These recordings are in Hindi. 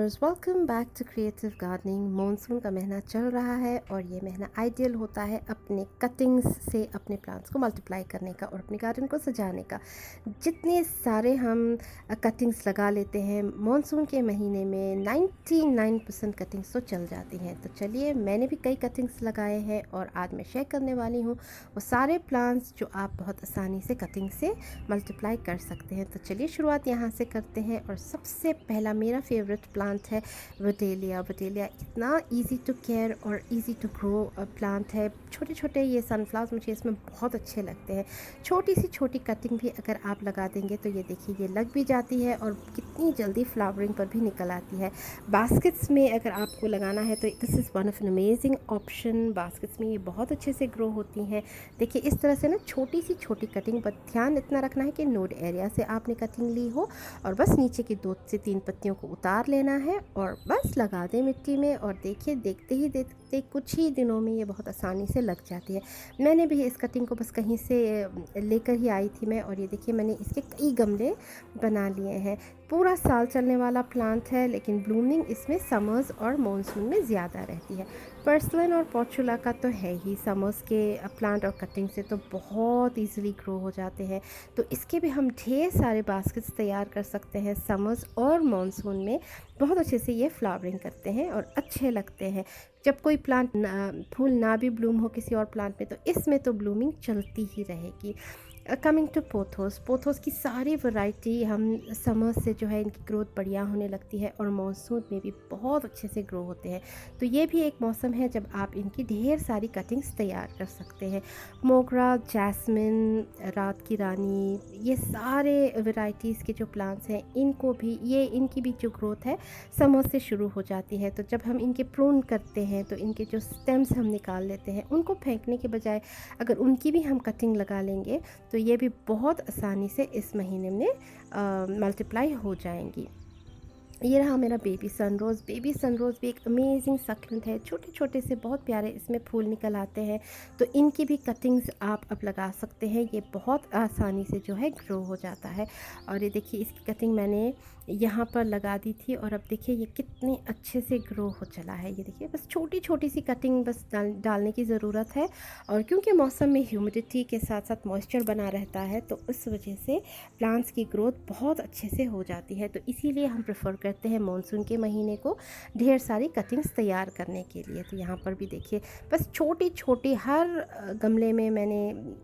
Viewers, welcome back to creative gardening. Monsoon का महीना चल रहा है और ये महीना आइडियल होता है अपने कटिंग्स से अपने प्लांट्स को मल्टीप्लाई करने का और अपने गार्डन को सजाने का। जितने सारे हम कटिंग्स लगा लेते हैं मॉनसून के महीने में 99% कटिंग्स तो चल जाती हैं। तो चलिए, मैंने भी कई कटिंग्स लगाए हैं और आज मैं शेयर करने वाली हूँ वो सारे प्लांट्स जो आप बहुत आसानी से कटिंग से मल्टीप्लाई कर सकते हैं। तो चलिए शुरुआत यहाँ से करते हैं। और सबसे पहला मेरा फेवरेट प्लांट है वडेलिया। वडेलिया इतना इजी टू केयर और इजी टू ग्रो प्लांट है। छोटे छोटे ये सनफ्लावर्स मुझे इसमें बहुत अच्छे लगते हैं। छोटी सी छोटी कटिंग भी अगर आप लगा देंगे तो ये देखिए ये लग भी जाती है और कितनी जल्दी फ्लावरिंग पर भी निकल आती है। बास्केट्स में अगर आपको लगाना है तो this is one of an amazing option. Baskets में ये बहुत अच्छे से ग्रो होती हैं। देखिए इस तरह से ना छोटी सी छोटी कटिंग, पर ध्यान इतना रखना है कि नोड एरिया से आपने कटिंग ली हो और बस नीचे की 2 से 3 पत्तियों को उतार लेना है और बस लगा दें मिट्टी में। और देखिए देखते ही देखते कुछ ही दिनों में ये बहुत आसानी से लग जाती है। मैंने भी इस कटिंग को बस कहीं से लेकर ही आई थी मैं, और ये देखिए मैंने इसके कई गमले बना लिए हैं। पूरा साल चलने वाला प्लांट है, लेकिन ब्लूमिंग इसमें समर्स और मॉनसून में ज़्यादा रहती है। पर्सलन और पोर्चुला का तो है ही, समर्स के प्लांट और कटिंग से तो बहुत इजीली ग्रो हो जाते हैं। तो इसके भी हम ढेर सारे बास्केट्स तैयार कर सकते हैं। समर्स और मॉनसून में बहुत अच्छे से ये फ्लावरिंग करते हैं और अच्छे लगते हैं। जब कोई प्लांट फूल ना भी ब्लूम हो किसी और प्लांट में, तो इसमें तो ब्लूमिंग चलती ही रहेगी। कमिंग टू पोथोस, पोथोस की सारी वैरायटी हम समर से जो है इनकी ग्रोथ बढ़िया होने लगती है और मॉनसून में भी बहुत अच्छे से ग्रो होते हैं। तो ये भी एक मौसम है जब आप इनकी ढेर सारी कटिंग्स तैयार कर सकते हैं। मोगरा, जैस्मिन, रात की रानी, ये सारे वैरायटीज़ के जो प्लांट्स हैं इनको भी इनकी भी जो ग्रोथ है समर से शुरू हो जाती है। तो जब हम इनके प्रून करते हैं तो इनके जो स्टेम्स हम निकाल लेते हैं, उनको फेंकने के बजाय अगर उनकी भी हम कटिंग लगा लेंगे तो ये भी बहुत आसानी से इस महीने में मल्टीप्लाई हो जाएंगी। ये रहा मेरा बेबी सनरोज़। बेबी सनरोज़ भी एक अमेजिंग सक्लेंट है। छोटे छोटे से बहुत प्यारे इसमें फूल निकल आते हैं। तो इनकी भी कटिंग्स आप अब लगा सकते हैं। ये बहुत आसानी से जो है ग्रो हो जाता है। और ये देखिए इसकी कटिंग मैंने यहाँ पर लगा दी थी और अब देखिए ये कितने अच्छे से ग्रो हो चला है। ये देखिए बस छोटी छोटी सी कटिंग बस डालने की ज़रूरत है। और क्योंकि मौसम में ह्यूमिडिटी के साथ साथ मॉइस्चर बना रहता है, तो उस वजह से प्लांट्स की ग्रोथ बहुत अच्छे से हो जाती है। तो इसीलिए हम प्रेफर करते हैं मॉनसून के महीने को ढेर सारी कटिंग्स तैयार करने के लिए। तो यहाँ पर भी देखिए बस छोटी छोटी हर गमले में मैंने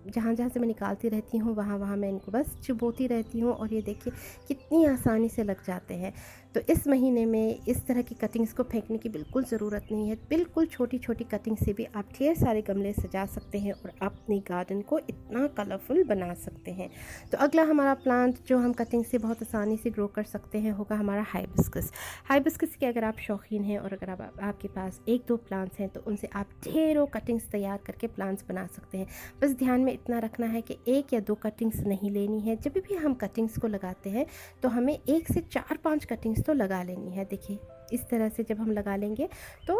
जहाँ जहाँ से मैं निकालती रहती हूँ वहाँ वहाँ मैं इनको बस चुबोती रहती हूँ और ये देखिए कितनी आसानी से लग जाते हैं। तो इस महीने में इस तरह की कटिंग्स को फेंकने की बिल्कुल ज़रूरत नहीं है। बिल्कुल छोटी छोटी कटिंग से भी आप ढेर सारे गमले सजा सकते हैं और अपने गार्डन को इतना कलरफुल बना सकते हैं। तो अगला हमारा प्लांट जो हम कटिंग से बहुत आसानी से ग्रो कर सकते हैं होगा हमारा हाइबिस्कस। हाइबिस्कस के अगर आप शौकीन हैं और अगर आपके पास 1-2 प्लांट्स हैं तो उनसे आप ढेरों कटिंग्स तैयार करके प्लांट्स बना सकते हैं। बस ध्यान में इतना रखना है कि 1 या 2 कटिंग्स नहीं लेनी है। जब भी हम कटिंग्स को लगाते हैं तो हमें 1 से 4-5 कटिंग्स तो लगा लेनी है। देखिए इस तरह से जब हम लगा लेंगे तो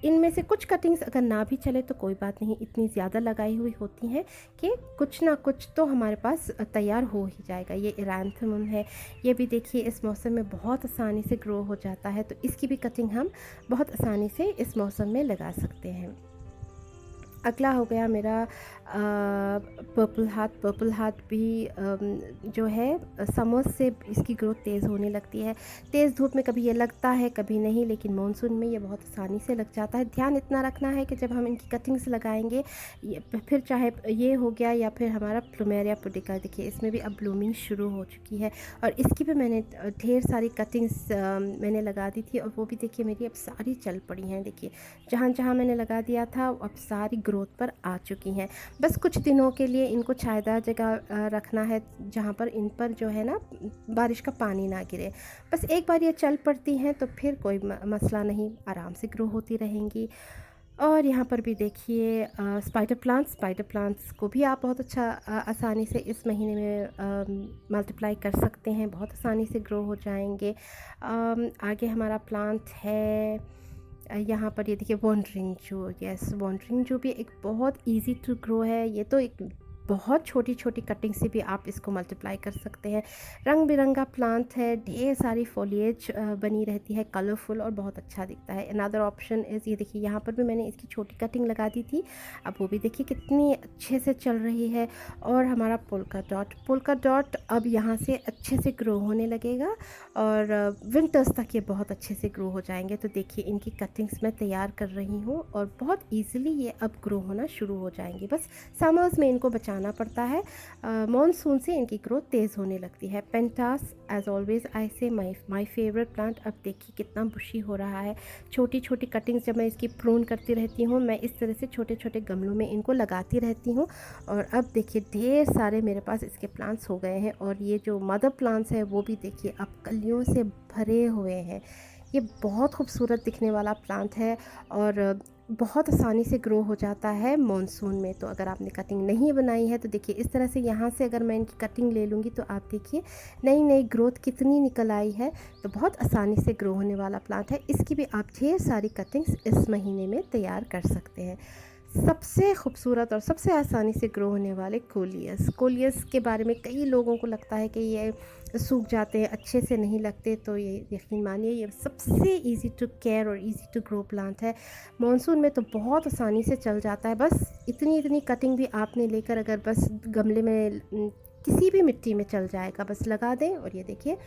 इनमें से कुछ कटिंग्स अगर ना भी चले तो कोई बात नहीं, इतनी ज़्यादा लगाई हुई होती हैं कि कुछ ना कुछ तो हमारे पास तैयार हो ही जाएगा। ये एरांथमम है, ये भी देखिए इस मौसम में बहुत आसानी से ग्रो हो जाता है। तो इसकी भी कटिंग हम बहुत आसानी से इस मौसम में लगा सकते हैं। अगला हो गया मेरा पर्पल हार्ट। पर्पल हार्ट भी जो है समर्स से इसकी ग्रोथ तेज़ होने लगती है। तेज़ धूप में कभी ये लगता है कभी नहीं, लेकिन मॉनसून में ये बहुत आसानी से लग जाता है। ध्यान इतना रखना है कि जब हम इनकी कटिंग्स लगाएंगे, फिर चाहे ये हो गया या फिर हमारा प्लूमेरिया पुडिका, देखिए इसमें भी अब ब्लूमिंग शुरू हो चुकी है और इसकी भी मैंने ढेर सारी कटिंग्स मैंने लगा दी थी और वो भी देखिए मेरी अब सारी चल पड़ी हैं। देखिए जहाँ जहाँ मैंने लगा दिया था अब सारी ग्रोथ पर आ चुकी हैं। बस कुछ दिनों के लिए इनको छायादार जगह रखना है जहाँ पर इन पर जो है ना बारिश का पानी ना गिरे। बस एक बार ये चल पड़ती हैं तो फिर कोई मसला नहीं, आराम से ग्रो होती रहेंगी। और यहाँ पर भी देखिए स्पाइडर प्लांट्स को भी आप बहुत अच्छा आसानी से इस महीने में मल्टीप्लाई कर सकते हैं, बहुत आसानी से ग्रो हो जाएंगे। आगे हमारा प्लांट है यहाँ पर ये देखिए वॉन्डरिंग जू। यस, वॉन्डरिंग जू भी एक बहुत इजी टू ग्रो है। ये तो एक बहुत छोटी छोटी कटिंग से भी आप इसको मल्टीप्लाई कर सकते हैं। रंग बिरंगा प्लांट है, ढेर सारी फॉलिएज बनी रहती है, कलरफुल और बहुत अच्छा दिखता है। अनदर ऑप्शन इज़, ये देखिए यहाँ पर भी मैंने इसकी छोटी कटिंग लगा दी थी, अब वो भी देखिए कितनी अच्छे से चल रही है। और हमारा पोल्का डॉट अब यहाँ से अच्छे से ग्रो होने लगेगा और विंटर्स तक ये बहुत अच्छे से ग्रो हो जाएंगे। तो देखिए इनकी कटिंग्स मैं तैयार कर रही हूँ और बहुत ईजिली ये अब ग्रो होना शुरू हो जाएंगे। बस समर्स में इनको बचाना पड़ता है, मॉनसून से इनकी ग्रोथ तेज़ होने लगती है। पेंटास एज ऑलवेज आई से माई फेवरेट प्लांट। अब देखिए कितना बुशी हो रहा है। छोटी छोटी कटिंग्स जब मैं इसकी प्रून करती रहती हूँ, मैं इस तरह से छोटे छोटे गमलों में इनको लगाती रहती हूँ। और अब देखिए ढेर सारे मेरे पास इसके प्लांट्स हो गए हैं और ये जो मदर प्लांट्स है वो भी देखिए अब कलियों से भरे हुए हैं। ये बहुत खूबसूरत दिखने वाला प्लांट है और बहुत आसानी से ग्रो हो जाता है मॉनसून में। तो अगर आपने कटिंग नहीं बनाई है तो देखिए इस तरह से यहाँ से अगर मैं इनकी कटिंग ले लूँगी तो आप देखिए नई नई ग्रोथ कितनी निकल आई है। तो बहुत आसानी से ग्रो होने वाला प्लांट है। इसकी भी आप ढेर सारी कटिंग्स इस महीने में तैयार कर सकते हैं। सबसे खूबसूरत और सबसे आसानी से ग्रो होने वाले कोलियस के बारे में कई लोगों को लगता है कि ये सूख जाते हैं, अच्छे से नहीं लगते, तो ये यकीन मानिए ये सबसे इजी टू केयर और इजी टू ग्रो प्लांट है। मॉनसून में तो बहुत आसानी से चल जाता है। बस इतनी कटिंग भी आपने लेकर अगर बस गमले में किसी भी मिट्टी में चल जाएगा, बस लगा दें। और ये देखिए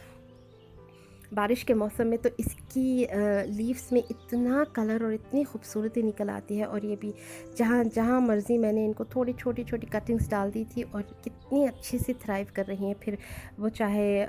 बारिश के मौसम में तो इसकी लीव्स में इतना कलर और इतनी खूबसूरती निकल आती है। और ये भी जहाँ जहाँ मर्ज़ी मैंने इनको थोड़ी छोटी छोटी कटिंग्स डाल दी थी और कितनी अच्छे से थ्राइव कर रही हैं। फिर वो चाहे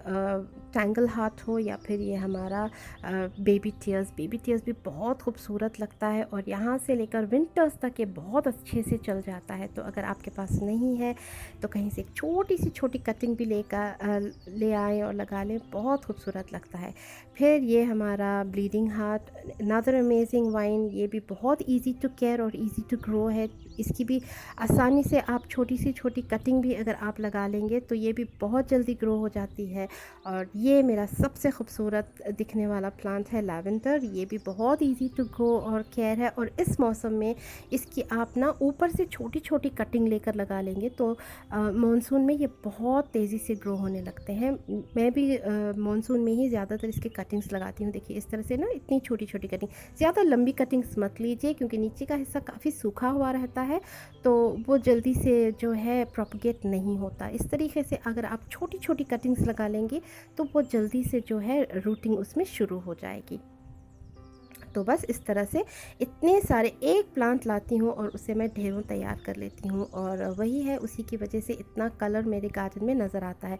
टैंगल हार्ट हो या फिर ये हमारा बेबी टीयर्स भी बहुत खूबसूरत लगता है। और यहाँ से लेकर विंटर्स तक ये बहुत अच्छे से चल जाता है। तो अगर आपके पास नहीं है तो कहीं से एक छोटी सी छोटी कटिंग भी ले आएँ और लगा लें, बहुत खूबसूरत लगता है। फिर ये हमारा bleeding heart, another amazing wine, ये भी बहुत इजी टू केयर और इजी टू ग्रो है। इसकी भी आसानी से आप छोटी सी छोटी कटिंग भी अगर आप लगा लेंगे तो ये भी बहुत जल्दी ग्रो हो जाती है। और ये मेरा सबसे खूबसूरत दिखने वाला प्लांट है लैवेंडर। ये भी बहुत इजी टू ग्रो और केयर है। और इस मौसम में इसकी आप ना ऊपर से छोटी छोटी कटिंग लेकर लगा लेंगे तो मॉनसून में ये बहुत तेज़ी से ग्रो होने लगते हैं। मैं भी मॉनसून में ही ज़्यादातर इसके कटिंग्स लगाती हूँ। देखिए इस तरह से ना इतनी छोटी छोटी कटिंग, ज़्यादा लंबी कटिंग्स मत लीजिए क्योंकि नीचे का हिस्सा काफ़ी सूखा हुआ रहता है तो वो जल्दी से जो है प्रोपगेट नहीं होता। इस तरीके से अगर आप छोटी छोटी कटिंग्स लगा लेंगे तो वो जल्दी से जो है रूटिंग उसमें शुरू हो जाएगी। तो बस इस तरह से इतने सारे एक प्लांट लाती हूँ और उसे मैं ढेरों तैयार कर लेती हूँ और वही है, उसी की वजह से इतना कलर मेरे गार्डन में नज़र आता है।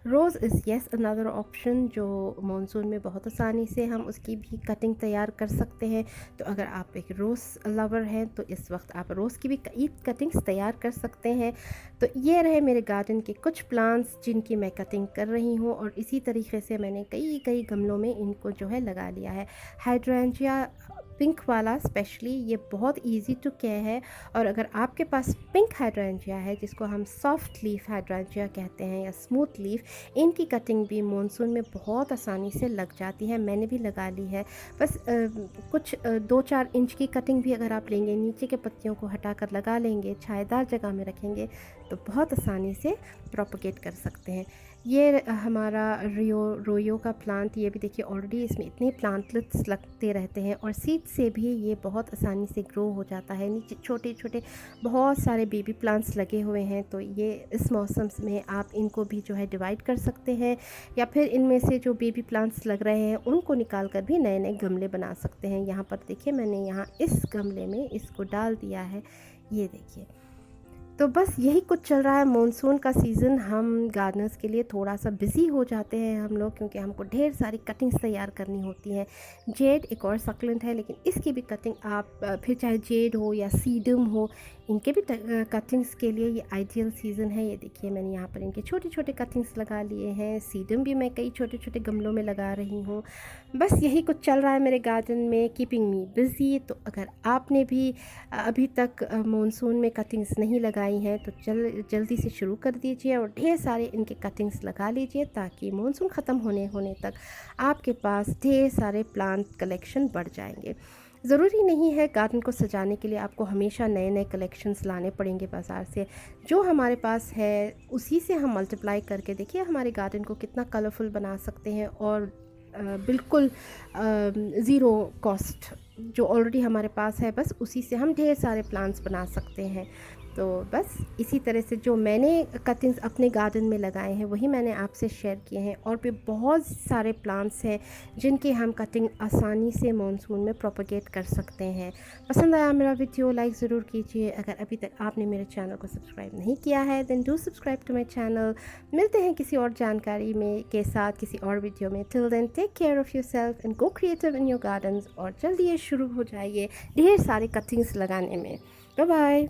रोज़ इज़ येस अनदर ऑप्शन जो मॉनसून में बहुत आसानी से हम उसकी भी कटिंग तैयार कर सकते हैं। तो अगर आप एक रोज़ लवर हैं तो इस वक्त आप रोज़ की भी कई कटिंग्स तैयार कर सकते हैं। तो ये रहे मेरे गार्डन के कुछ प्लांट्स जिनकी मैं कटिंग कर रही हूँ और इसी तरीके से मैंने कई गमलों में इनको जो है लगा लिया है। हाइड्रेंजिया पिंक वाला स्पेशली ये बहुत इजी टू केयर है। और अगर आपके पास पिंक हाइड्रेंजिया है जिसको हम सॉफ्ट लीफ हाइड्रेंजिया कहते हैं या स्मूथ लीफ, इनकी कटिंग भी मॉनसून में बहुत आसानी से लग जाती है। मैंने भी लगा ली है। बस कुछ 2-4 इंच की कटिंग भी अगर आप लेंगे, नीचे के पत्तियों को हटाकर लगा लेंगे, छायादार जगह में रखेंगे तो बहुत आसानी से प्रोपगेट कर सकते हैं। ये हमारा रोयो का प्लांट, ये भी देखिए ऑलरेडी इसमें इतने प्लांटलेट्स लगते रहते हैं और सीड से भी ये बहुत आसानी से ग्रो हो जाता है। नीचे छोटे छोटे बहुत सारे बेबी प्लांट्स लगे हुए हैं तो ये इस मौसम में आप इनको भी जो है डिवाइड कर सकते हैं या फिर इनमें से जो बेबी प्लांट्स लग रहे हैं उनको निकाल कर भी नए नए गमले बना सकते हैं। यहाँ पर देखिए मैंने यहाँ इस गमले में इसको डाल दिया है, ये देखिए। तो बस यही कुछ चल रहा है। मॉनसून का सीज़न हम गार्डनर्स के लिए थोड़ा सा बिज़ी हो जाते हैं हम लोग, क्योंकि हमको ढेर सारी कटिंग्स तैयार करनी होती हैं। जेड एक और सक्लेंट है लेकिन इसकी भी कटिंग आप फिर चाहे जेड हो या सीडम हो, इनके भी कटिंग्स के लिए ये आइडियल सीज़न है। ये देखिए मैंने यहाँ पर इनके छोटे छोटे कटिंग्स लगा लिए हैं। सीडम भी मैं कई छोटे छोटे गमलों में लगा रही हूँ। बस यही कुछ चल रहा है मेरे गार्डन में, कीपिंग मी बिज़ी। तो अगर आपने भी अभी तक मॉनसून में कटिंग्स नहीं लगाई हैं तो जल्दी से शुरू कर दीजिए और ढेर सारे इनके कटिंग्स लगा लीजिए ताकि मॉनसून ख़त्म होने तक आपके पास ढेर सारे प्लांट कलेक्शन बढ़ जाएंगे। ज़रूरी नहीं है गार्डन को सजाने के लिए आपको हमेशा नए नए कलेक्शंस लाने पड़ेंगे बाज़ार से। जो हमारे पास है उसी से हम मल्टीप्लाई करके देखिए हमारे गार्डन को कितना कलरफुल बना सकते हैं, और बिल्कुल ज़ीरो कॉस्ट जो ऑलरेडी हमारे पास है बस उसी से हम ढेर सारे प्लांट्स बना सकते हैं। तो बस इसी तरह से जो मैंने कटिंग्स अपने गार्डन में लगाए हैं वही मैंने आपसे शेयर किए हैं, और भी बहुत सारे प्लांट्स हैं जिनके हम कटिंग आसानी से मॉनसून में प्रोपगेट कर सकते हैं। पसंद आया मेरा वीडियो लाइक ज़रूर कीजिए। अगर अभी तक आपने मेरे चैनल को सब्सक्राइब नहीं किया है then do subscribe to my channel. मिलते हैं किसी और जानकारी में के साथ किसी और वीडियो में। Till then take care of your self and go creative in your gardens, और जल्दी ये शुरू हो जाइए ढेर सारे कटिंग्स लगाने में। Bye bye.